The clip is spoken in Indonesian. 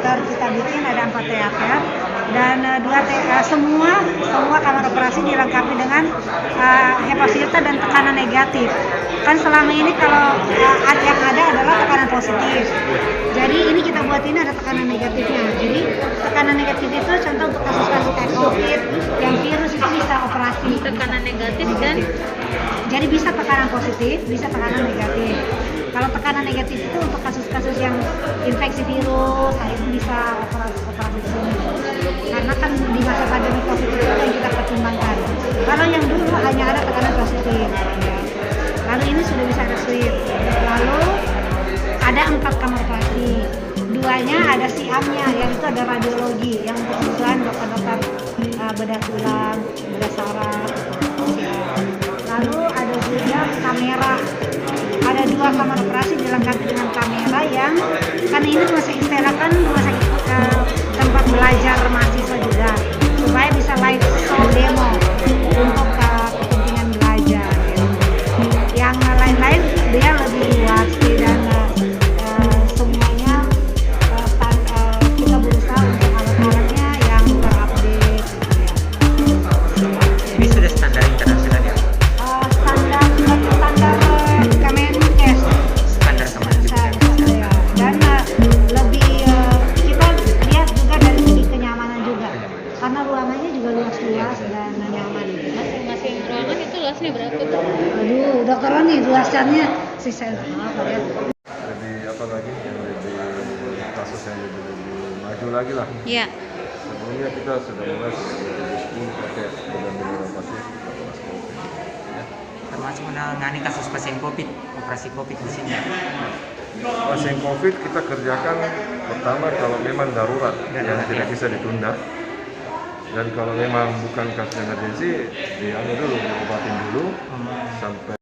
teater kita bikin ada 4 teater dan semua kamar operasi dilengkapi dengan HEPA filter dan tekanan negatif. Kan selama ini kalau yang ada adalah tekanan positif. Jadi ini kita buat ini ada tekanan negatifnya. Jadi tekanan negatif itu contoh untuk kasus-kasus kayak COVID yang virus itu bisa operasi. Tekanan negatif dan jadi bisa tekanan positif, bisa tekanan negatif. Kalau tekanan negatif itu untuk kasus-kasus yang infeksi virus, nah itu bisa operasi di sini. Karena kan di masa pandemi COVID itu yang kita pertimbangkan. Kalau yang dulu hanya ada tekanan positif. Lalu ini sudah bisa ada suite. Lalu ada 4 kamar operasi. 2-nya ada siamnya, yang itu ada radiologi, yang untuk kebutuhan dokter-dokter bedah tulang, bedah saraf. Lalu ada juga kamera. Ada 2 kamar operasi dilengkapi dengan kamera yang karena ini masih istilahkan rumah sakit tempat belajar mahasiswa juga supaya bisa live show demo untuk kepentingan belajar. Yang lain-lain dia lebih luas dan semuanya kita berusaha untuk alat-alatnya yang terupdate. Ini sudah standar internasional ya? Standar Kemenkes. Standar Kemenkes. Dan lebih kita lihat juga dari segi kenyamanan juga karena ruangannya juga luas-luas dan nyaman. masing-masing ruangan itu luasnya berapa tuh? Aduh, udah keren nih luasannya si apa ya? Lebih apa lagi yang lebih kasus yang lebih maju lagi lah. Iya. Sebelumnya kita sudah mulai dari 10 pakai benar-benar pasien COVID. Ya. Termasuk menangani kasus pasien COVID, operasi COVID di sini. Pasien COVID kita kerjakan pertama kalau memang darurat yang tidak bisa ditunda. Dan kalau memang bukan kasus emergensi, dianu dulu, diobatin dulu sampai